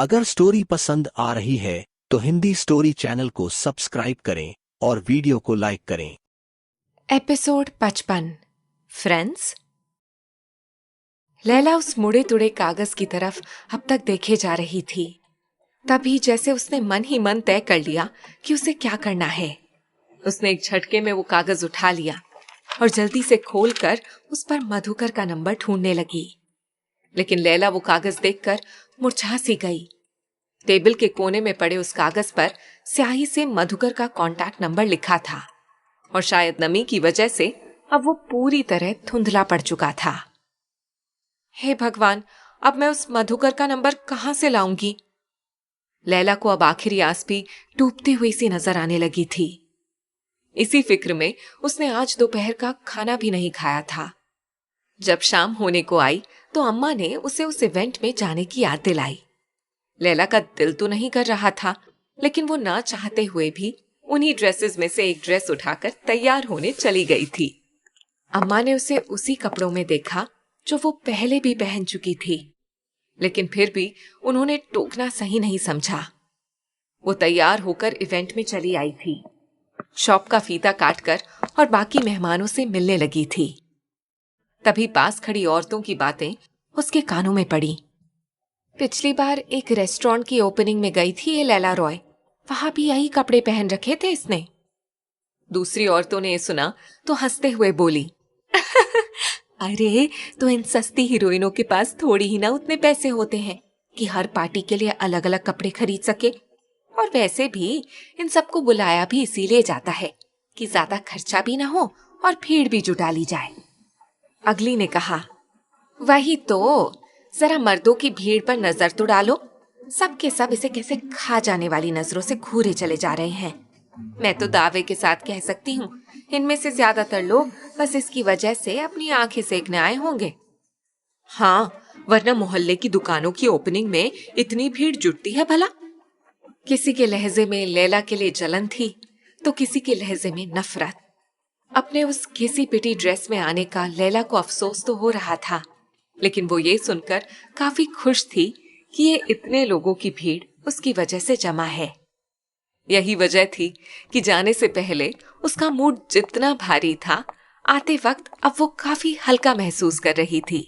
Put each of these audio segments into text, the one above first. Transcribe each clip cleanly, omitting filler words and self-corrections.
अगर स्टोरी पसंद आ रही है तो हिंदी स्टोरी चैनल को सब्सक्राइब करें और वीडियो को लाइक करें। Episode 55 friends. लैला उस मुड़े तुड़े कागज की तरफ अब तक देखे जा रही थी। तभी जैसे उसने मन ही मन तय कर लिया कि उसे क्या करना है। उसने एक झटके में वो कागज उठा लिया और जल्दी से खोलकर उस पर मधुकर का नंबर ढूंढने लगी। लेकिन लैला वो कागज देखकर मुरझा सी गई। टेबल के कोने में पड़े उस कागज पर स्याही से मधुकर का कॉन्टैक्ट नंबर लिखा था और शायद नमी की वजह से अब वो पूरी तरह धुंधला पड़ चुका था। हे भगवान, अब मैं उस मधुकर का नंबर कहां से लाऊंगी? लैला को अब आखिरी आस भी डूबती हुई सी नजर आने लगी थी। इसी फिक्र में उसने आज दोपहर का खाना भी नहीं खाया था। जब शाम होने को आई तो अम्मा ने उसे उस इवेंट में जाने की याद दिलाई। लैला का दिल तो नहीं कर रहा था, लेकिन वो ना चाहते हुए भी उन्हीं ड्रेसेस में से एक ड्रेस उठाकर तैयार होने चली गई थी। अम्मा ने उसे उसी कपड़ों में देखा जो वो पहले भी पहन चुकी थी, लेकिन फिर भी उन्होंने टोकना सही नहीं समझा। वो तैयार होकर इवेंट में चली आई थी, शॉप का फीता काटकर और बाकी मेहमानों से मिलने लगी थी। तभी पास खड़ी औरतों की बातें उसके कानों में पड़ी। पिछली बार एक रेस्टोरेंट की ओपनिंग में गई थी ये लैला रॉय, वहां भी यही कपड़े पहन रखे थे इसने। दूसरी औरतों ने ये सुना तो हंसते हुए बोली, अरे तो इन सस्ती हीरोइनों के पास थोड़ी ही ना उतने पैसे होते हैं कि हर पार्टी के लिए अलग अलग कपड़े खरीद सके। और वैसे भी इन सबको बुलाया भी इसीलिए जाता है कि ज्यादा खर्चा भी ना हो और भीड़ भी जुटा ली जाए। अगली ने कहा, वही तो, जरा मर्दों की भीड़ पर नजर तो डालो, सब के सब इसे कैसे खा जाने वाली नजरों से घूरे चले जा रहे हैं। मैं तो दावे के साथ कह सकती हूँ इनमें से ज्यादातर लोग बस इसकी वजह से अपनी आंखें सेकने आए होंगे। हाँ, वरना मोहल्ले की दुकानों की ओपनिंग में इतनी भीड़ जुटती है भला। किसी के लहजे में लैला के लिए जलन थी तो किसी के लहजे में नफरत। अपने उस घिसी पिटी ड्रेस में आने का लैला को अफसोस तो हो रहा था, लेकिन वो ये सुनकर काफी खुश थी कि ये इतने लोगों की भीड़ उसकी वजह से जमा है। यही वजह थी कि जाने से पहले उसका मूड जितना भारी था, आते वक्त अब वो काफी हल्का महसूस कर रही थी।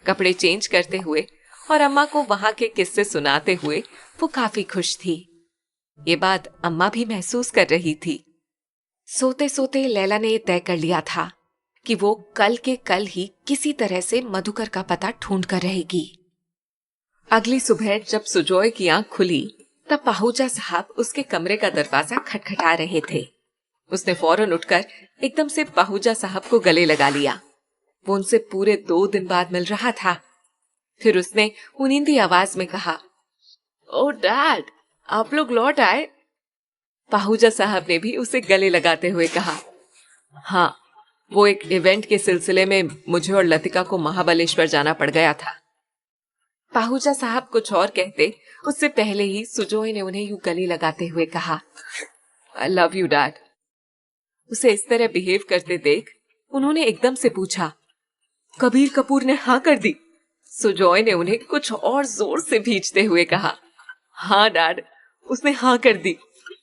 कपड़े चेंज करते हुए और अम्मा को वहां के किस्से सुनाते हुए वो काफी खुश थी। ये बात अम्मा भी महसूस कर रही थी। सोते सोते लैला ने तय कर लिया था कि वो कल के कल ही किसी तरह से मधुकर का पता ढूंढ कर रहेगी। अगली सुबह जब सुजोय की आंख खुली तब पाहूजा साहब उसके कमरे का दरवाजा खटखटा रहे थे। उसने फौरन उठकर एकदम से पाहूजा साहब को गले लगा लिया। वो उनसे पूरे 2 दिन बाद मिल रहा था। फिर उसने उनींदी आवाज में कहा, ओ डैड, आप लोग लौट आए। पाहूजा साहब ने भी उसे गले लगाते हुए कहा, हाँ, वो एक इवेंट के सिलसिले में मुझे और लतिका को महाबलेश्वर जाना पड़ गया था। पाहूजा साहब कुछ और कहते उससे पहले ही सुजोय ने उन्हें यूं गले लगाते हुए कहा, आई लव यू डैड। उसे इस तरह बिहेव करते देख उन्होंने एकदम से पूछा, कबीर कपूर ने हाँ कर दी? सुजोय ने उन्हें कुछ और जोर से भींचते हुए कहा, हाँ डैड, उसने हाँ कर दी।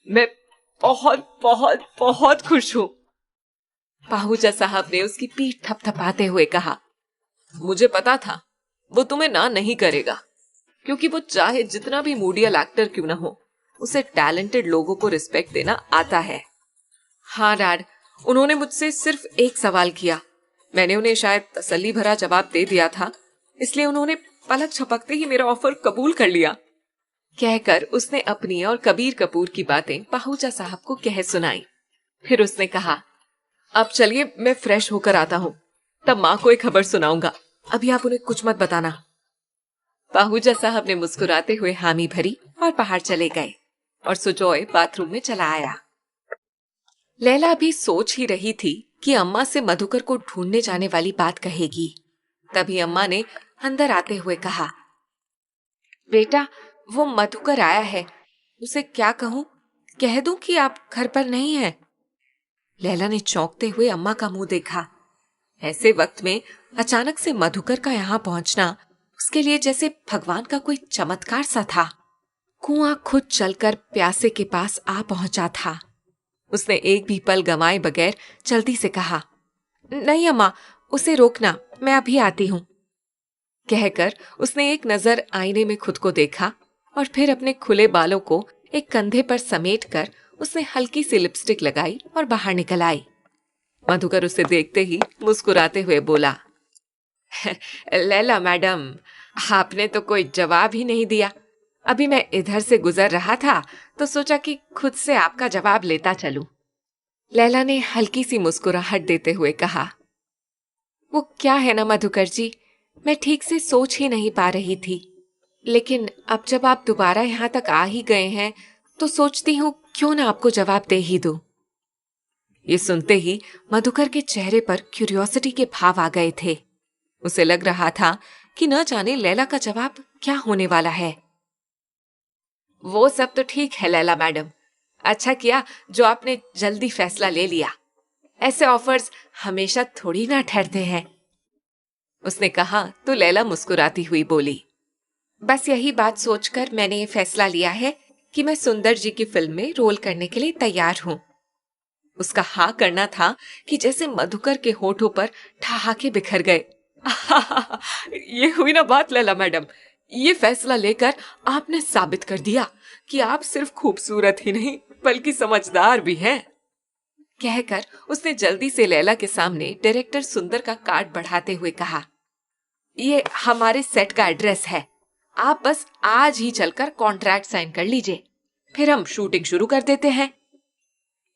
मैं बहुत बहुत बहुत खुश हूं। पाहूजा साहब ने उसकी पीठ थपथपाते हुए कहा, मुझे पता था वो तुम्हें ना नहीं करेगा, क्योंकि वो चाहे जितना भी मूडियल एक्टर क्यों ना हो, उसे टैलेंटेड लोगों को रिस्पेक्ट देना आता है। हाँ डैड, उन्होंने मुझसे सिर्फ एक सवाल किया, मैंने उन्हें शायद तसल्ली भरा जवाब दे दिया था, इसलिए उन्होंने पलक झपकते ही मेरा ऑफर कबूल कर लिया। कहकर उसने अपनी और कबीर कपूर की बातें पाहूजा साहब को कह सुनाई। फिर उसने कहा, अब चलिए मैं फ्रेश होकर आता हूँ, तब माँ को एक खबर सुनाऊंगा, अभी आप उन्हें कुछ मत बताना। पाहूजा साहब ने मुस्कुराते हुए हामी भरी और बाहर चले गए और सुजोय बाथरूम में चला आया। लैला भी सोच ही रही थी कि अम्मा से मधुकर को ढूंढने जाने वाली बात कहेगी। तभी अम्मा ने अंदर आते हुए कहा, बेटा, वो मधुकर आया है, उसे क्या कहूं? कह दूं कि आप घर पर नहीं हैं? लैला ने चौंकते हुए अम्मा का मुंह देखा। ऐसे वक्त में अचानक से मधुकर का यहाँ पहुंचना उसके लिए जैसे भगवान का कोई चमत्कार सा था। कुआं खुद चलकर प्यासे के पास आ पहुंचा था। उसने एक भी पल गंवाए बगैर जल्दी से कहा, नहीं अम्मा, उसे रोकना, मैं अभी आती हूं। कहकर उसने एक नजर आईने में खुद को देखा और फिर अपने खुले बालों को एक कंधे पर समेटकर उसने हल्की सी लिपस्टिक लगाई और बाहर निकल आई। मधुकर उसे देखते ही मुस्कुराते हुए बोला, लैला मैडम, आपने तो कोई जवाब ही नहीं दिया। अभी मैं इधर से गुजर रहा था तो सोचा कि खुद से आपका जवाब लेता चलूं। लैला ने हल्की सी मुस्कुराहट देते हुए कहा, वो क्या है ना मधुकर जी, मैं ठीक से सोच ही नहीं पा रही थी, लेकिन अब जब आप दोबारा यहाँ तक आ ही गए हैं तो सोचती हूँ क्यों ना आपको जवाब दे ही दूं। ये सुनते ही मधुकर के चेहरे पर क्यूरियोसिटी के भाव आ गए थे। उसे लग रहा था कि न जाने लैला का जवाब क्या होने वाला है। वो सब तो ठीक है लैला मैडम, अच्छा किया जो आपने जल्दी फैसला ले लिया। ऐसे ऑफर्स हमेशा थोड़ी ना ठहरते हैं। उसने कहा तो लैला मुस्कुराती हुई बोली, बस यही बात सोचकर मैंने ये फैसला लिया है कि मैं सुंदर जी की फिल्म में रोल करने के लिए तैयार हूं। उसका हाँ करना था कि जैसे मधुकर के होठों पर ठहाके बिखर गए। ये हुई ना बात लैला मैडम, ये फैसला लेकर आपने साबित कर दिया कि आप सिर्फ खूबसूरत ही नहीं बल्कि समझदार भी हैं। कहकर उसने जल्दी से लैला के सामने डायरेक्टर सुंदर का कार्ड बढ़ाते हुए कहा, ये हमारे सेट का एड्रेस है, आप बस आज ही चलकर कॉन्ट्रैक्ट साइन कर लीजिए, फिर हम शूटिंग शुरू कर देते हैं।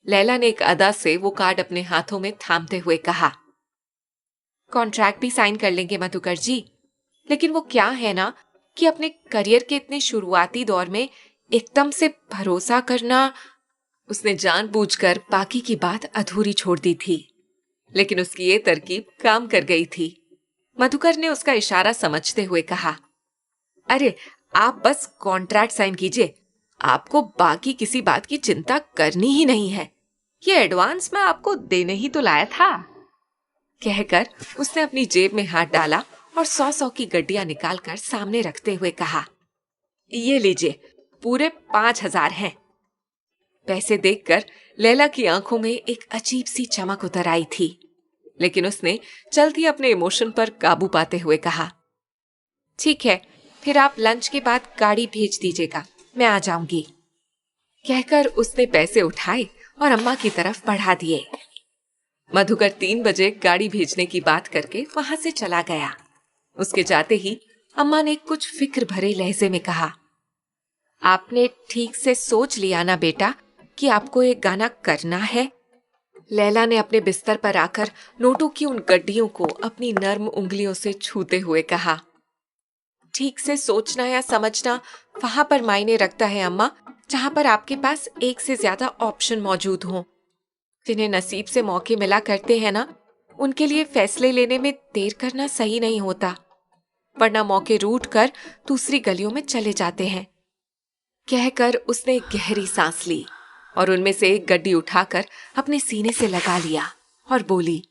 लैला ने एक अदा से वो कार्ड अपने हाथों में थामते हुए कहा, कॉन्ट्रैक्ट भी साइन कर लेंगे मधुकर जी, लेकिन वो क्या है ना कि अपने करियर के इतने शुरुआती दौर में एकदम से भरोसा करना। उसने जानबूझकर बाकी की बात अधूरी छोड़ दी थी, लेकिन उसकी ये तरकीब काम कर गई थी। मधुकर ने उसका इशारा समझते हुए कहा, अरे आप बस कॉन्ट्रैक्ट साइन कीजिए, आपको बाकी किसी बात की चिंता करनी ही नहीं है, ये एडवांस मैं आपको देने ही तो लाया था। कहकर उसने अपनी जेब में हाथ डाला और 100 की गड्डियां निकालकर सामने रखते हुए कहा, ये लीजिए, पूरे 5,000 हैं। पैसे देखकर लैला की आंखों में एक अजीब सी चमक उतर आई थी, लेकिन उसने जल्द ही अपने इमोशन पर काबू पाते हुए कहा, ठीक है, फिर आप लंच के बाद गाड़ी भेज दीजिएगा, मैं आ जाऊंगी। कहकर उसने पैसे उठाए और अम्मा की तरफ बढ़ा दिए। मधुकर 3 बजे गाड़ी भेजने की बात करके वहां से चला गया। उसके जाते ही अम्मा ने कुछ फिक्र भरे लहजे में कहा, आपने ठीक से सोच लिया ना बेटा कि आपको एक गाना करना है? लैला ने अपने बिस्तर पर आकर नोटों की उन गड्डियों को अपनी नर्म उंगलियों से छूते हुए कहा, ठीक से सोचना या समझना वहां पर मायने रखता है अम्मा, जहां पर आपके पास एक से ज्यादा ऑप्शन मौजूद हों। जिन्हें नसीब से मौके मिला करते हैं ना, उनके लिए फैसले लेने में देर करना सही नहीं होता, वरना मौके रूट कर दूसरी गलियों में चले जाते हैं। कहकर उसने एक गहरी सांस ली और उनमें से एक गड्डी उठाकर अपने सीने से लगा लिया और बोली,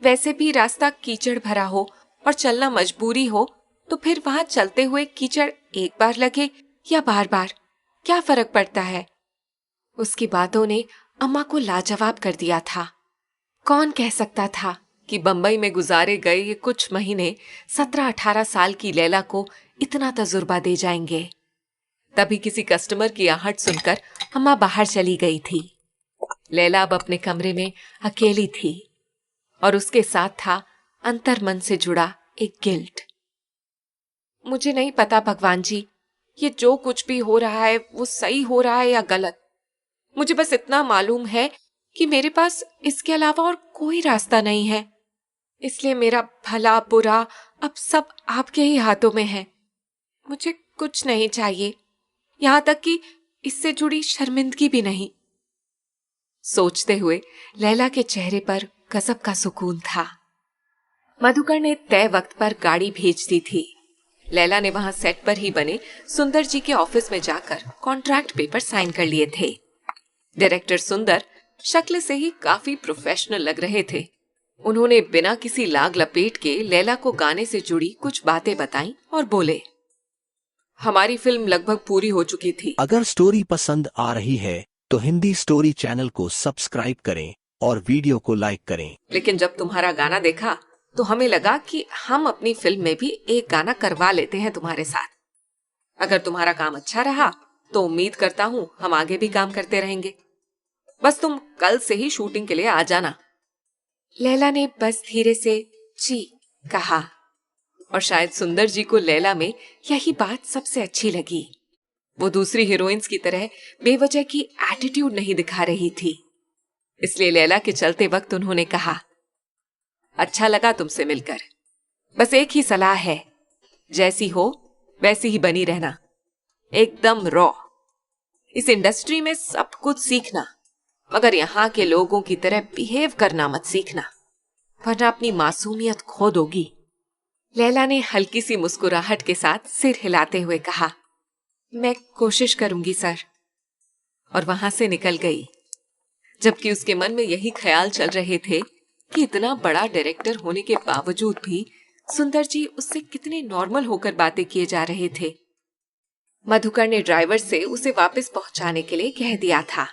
वैसे भी रास्ता कीचड़ भरा हो और चलना मजबूरी हो तो फिर वहां चलते हुए कीचड़ एक बार लगे या बार बार, क्या फर्क पड़ता है? उसकी बातों ने अम्मा को लाजवाब कर दिया था। कौन कह सकता था कि बंबई में गुजारे गए ये कुछ महीने 17-18 साल की लैला को इतना तजुर्बा दे जाएंगे। तभी किसी कस्टमर की आहट सुनकर अम्मा बाहर चली गई थी। लैला अब अपने कमरे में अकेली थी और उसके साथ था अंतर्मन से जुड़ा एक गिल्ट। मुझे नहीं पता भगवान जी, ये जो कुछ भी हो रहा है वो सही हो रहा है या गलत। मुझे बस इतना मालूम है कि मेरे पास इसके अलावा और कोई रास्ता नहीं है, इसलिए मेरा भला बुरा अब सब आपके ही हाथों में है। मुझे कुछ नहीं चाहिए, यहां तक कि इससे जुड़ी शर्मिंदगी भी नहीं। सोचते हुए लैला के चेहरे पर गजब का सुकून था। मधुकर ने तय वक्त पर गाड़ी भेज दी थी। लैला ने वहां सेट पर ही बने सुंदर जी के ऑफिस में जाकर कॉन्ट्रैक्ट पेपर साइन कर लिए थे। डायरेक्टर सुंदर शक्ल से ही काफी प्रोफेशनल लग रहे थे। उन्होंने बिना किसी लाग लपेट के लैला को गाने से जुड़ी कुछ बातें बताईं और बोले, हमारी फिल्म लगभग पूरी हो चुकी थी। अगर स्टोरी पसंद आ रही है तो हिंदी स्टोरी चैनल को सब्सक्राइब करें और वीडियो को लाइक करें। लेकिन जब तुम्हारा गाना देखा तो हमें लगा कि हम अपनी फिल्म में भी एक गाना करवा लेते हैं तुम्हारे साथ। अगर तुम्हारा काम अच्छा रहा तो उम्मीद करता हूँ हम आगे भी काम करते रहेंगे। बस तुम कल से ही शूटिंग के लिए आ जाना। लैला ने बस धीरे से जी कहा और शायद सुंदर जी को लैला में यही बात सबसे अच्छी लगी। वो दूसरी हीरोइंस की तरह बेवजह की एटीट्यूड नहीं दिखा रही थी। इसलिए लैला के चलते वक्त उन्होंने कहा, अच्छा लगा तुमसे मिलकर। बस एक ही सलाह है, जैसी हो वैसी ही बनी रहना, एकदम रॉ। इस इंडस्ट्री में सब कुछ सीखना, मगर यहाँ के लोगों की तरह बिहेव करना मत सीखना, वरना अपनी मासूमियत खो दोगी। लैला ने हल्की सी मुस्कुराहट के साथ सिर हिलाते हुए कहा, मैं कोशिश करूंगी सर, और वहां से निकल गई। जबकि उसके मन में यही ख्याल चल रहे थे कि इतना बड़ा डायरेक्टर होने के बावजूद भी सुंदर जी उससे कितने नॉर्मल होकर बातें किए जा रहे थे। मधुकर ने ड्राइवर से उसे वापस पहुंचाने के लिए कह दिया था,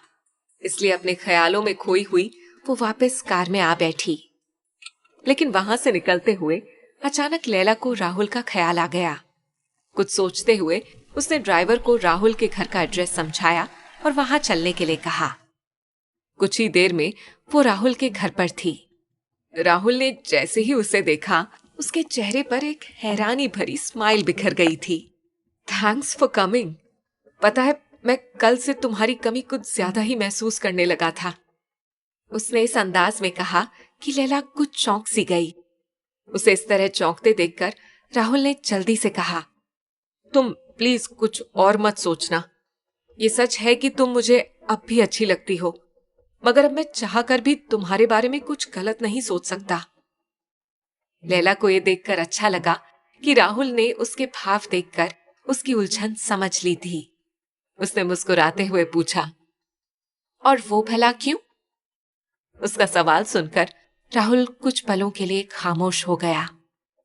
इसलिए अपने ख्यालों में खोई हुई वो वापस कार में आ बैठी। लेकिन वहां से निकलते हुए अचानक लैला को राहुल का ख्याल आ गया। कुछ सोचते हुए उसने ड्राइवर को राहुल के घर का एड्रेस समझाया और वहां चलने के लिए कहा। कुछ ही देर में वो राहुल के घर पर थी। राहुल ने जैसे ही उसे देखा, उसके चेहरे पर एक हैरानी भरी स्माइल बिखर गई थी। Thanks for coming. पता है, मैं कल से तुम्हारी कमी कुछ ज्यादा ही महसूस करने लगा था, उसने इस अंदाज में कहा कि लैला कुछ चौंक सी गई। उसे इस तरह चौंकते देखकर राहुल ने जल्दी से कहा, तुम प्लीज कुछ और मत सोचना। ये सच है कि तुम मुझे अब भी अच्छी लगती हो, मगर अब मैं चाहकर भी तुम्हारे बारे में कुछ गलत नहीं सोच सकता। लैला को यह देखकर अच्छा लगा कि राहुल ने उसके भाव देखकर उसकी उलझन समझ ली थी। उसने मुस्कुराते हुए पूछा, और वो भला क्यों? उसका सवाल सुनकर राहुल कुछ पलों के लिए खामोश हो गया।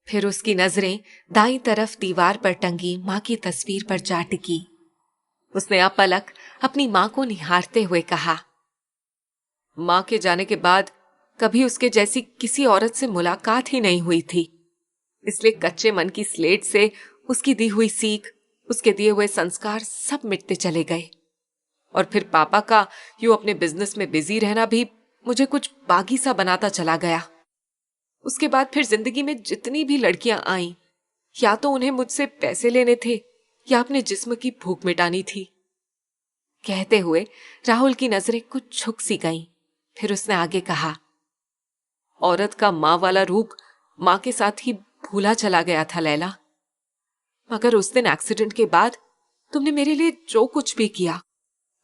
फिर उसकी नजरें दाईं तरफ दीवार पर टंगी मां की तस्वीर पर जा टिकी। उसने अपलक अपनी मां को निहारते हुए कहा, मां के जाने के बाद कभी उसके जैसी किसी औरत से मुलाकात ही नहीं हुई थी। इसलिए कच्चे मन की स्लेट से उसकी दी हुई सीख, उसके दिए हुए संस्कार सब मिटते चले गए। और फिर पापा का यूं अपने बिजनेस में बिजी रहना भी मुझे कुछ बागी सा बनाता चला गया। उसके बाद फिर जिंदगी में जितनी भी लड़कियां आईं, या तो उन्हें मुझसे पैसे लेने थे या अपने जिस्म की भूख मिटानी थी। कहते हुए राहुल की नजरें कुछ झुक सी गईं। फिर उसने आगे कहा, औरत का मां वाला रूप मां के साथ ही भूला चला गया था लैला, मगर उस दिन एक्सीडेंट के बाद तुमने मेरे लिए जो कुछ भी किया,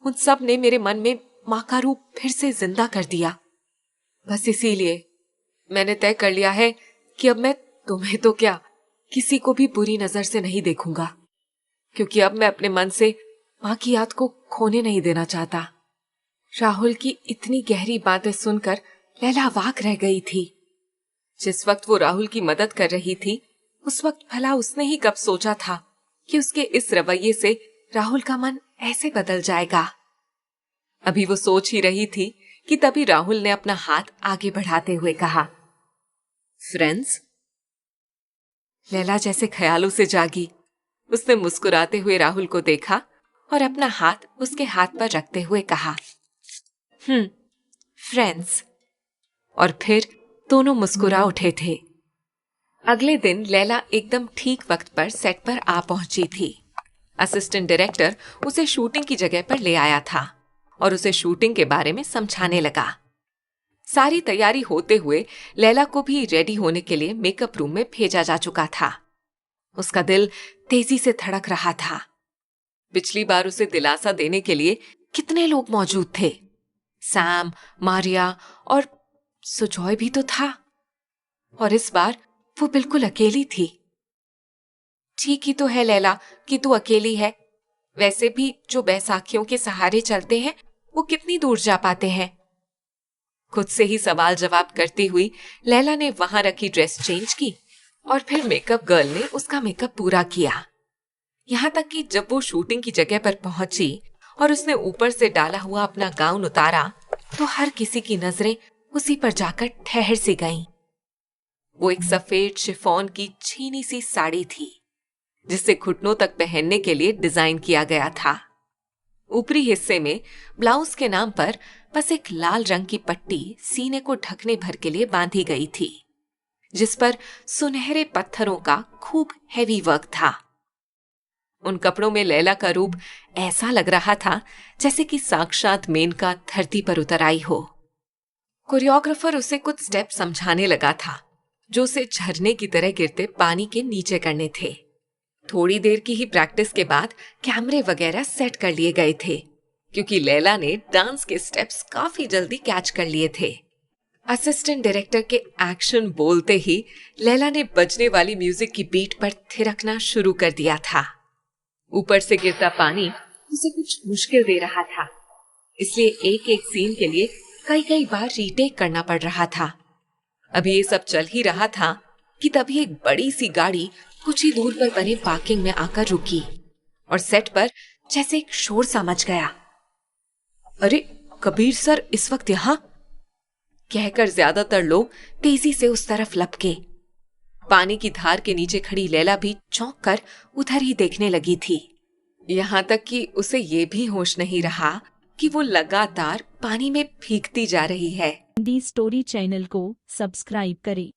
उन सब ने मेरे मन में मां का रूप फिर से जिंदा कर दिया। बस इसीलिए मैंने तय कर लिया है कि अब मैं तुम्हें तो क्या, किसी को भी बुरी नजर से नहीं देखूंगा, क्योंकि अब मैं अपने मन से मां की याद को खोने नहीं देना चाहता। राहुल की इतनी गहरी बातें सुनकर लैला अवाक रह गई थी। जिस वक्त वो राहुल की मदद कर रही थी, उस वक्त भला उसने ही कब सोचा था कि उसके इस रवैये से राहुल का मन ऐसे बदल जाएगा। अभी वो सोच ही रही थी कि तभी राहुल ने अपना हाथ आगे बढ़ाते हुए कहा, फ्रेंड्स। लैला जैसे ख्यालों से जागी। उसने मुस्कुराते हुए राहुल को देखा और अपना हाथ उसके हाथ पर रखते हुए कहा, फ्रेंड्स। और फिर दोनों मुस्कुरा उठे थे। अगले दिन लैला एकदम ठीक वक्त पर सेट पर आ पहुंची थी। असिस्टेंट डायरेक्टर उसे शूटिंग की जगह पर ले आया था और उसे शूटिंग के बारे में समझाने लगा। सारी तैयारी होते हुए लैला को भी रेडी होने के लिए मेकअप रूम में भेजा जा चुका था। उसका दिल तेजी से धड़क रहा था। पिछली बार उसे दिलासा देने के लिए कितने लोग मौजूद थे। सैम, मारिया और सुजॉय भी तो था, और इस बार वो बिल्कुल अकेली थी। ठीक ही तो है लैला कि तू अकेली है। वैसे भी जो बैसाखियों के सहारे चलते हैं वो कितनी दूर जा पाते हैं। खुद से ही सवाल जवाब करती हुई लैला ने वहां रखी ड्रेस चेंज की और फिर मेकअप गर्ल ने उसका मेकअप पूरा किया। यहाँ तक कि जब वो शूटिंग की जगह पर पहुंची और उसने ऊपर से डाला हुआ अपना गाउन उतारा तो हर किसी की नजरें उसी पर जाकर ठहर सी गईं। वो एक सफेद शिफॉन की छीनी सी साड़ी थी जिसे घुटनों तक पहनने के लिए डिजाइन किया गया था। ऊपरी हिस्से में ब्लाउज के नाम पर बस एक लाल रंग की पट्टी सीने को ढकने भर के लिए बांधी गई थी, जिस पर सुनहरे पत्थरों का खूब हेवी वर्क था। उन कपड़ों में लैला का रूप ऐसा लग रहा था जैसे कि साक्षात मेनका धरती पर उतर आई हो। कोरियोग्राफर उसे कुछ स्टेप समझाने लगा था जो उसे झरने की तरह गिरते पानी के नीचे करने थे। थोड़ी देर की ही प्रैक्टिस के बाद कैमरे वगैरह सेट कर लिए गए थे क्योंकि लैला ने डांस के स्टेप्स काफी जल्दी कैच कर लिए थे। असिस्टेंट डायरेक्टर के एक्शन बोलते ही लैला ने बजने वाली म्यूजिक की बीट पर थिरकना शुरू कर दिया था। ऊपर से गिरता पानी उसे कुछ मुश्किल दे रहा था, इसलिए एक एक सीन के लिए कई कई बार रीटेक करना पड़ रहा था। अभी ये सब चल ही रहा था कि तभी एक बड़ी सी गाड़ी कुछ ही दूर पर बने पार्किंग में आकर रुकी और सेट पर जैसे एक शोर सा मच गया। अरे कबीर सर इस वक्त यहाँ, कहकर ज्यादातर लोग तेजी से उस तरफ लपके। पानी की धार के नीचे खड़ी लैला भी चौंक कर उधर ही देखने लगी थी। यहाँ तक कि उसे ये भी होश नहीं रहा कि वो लगातार पानी में भीगती जा रही है। हिंदी स्टोरी चैनल को सब्सक्राइब करें।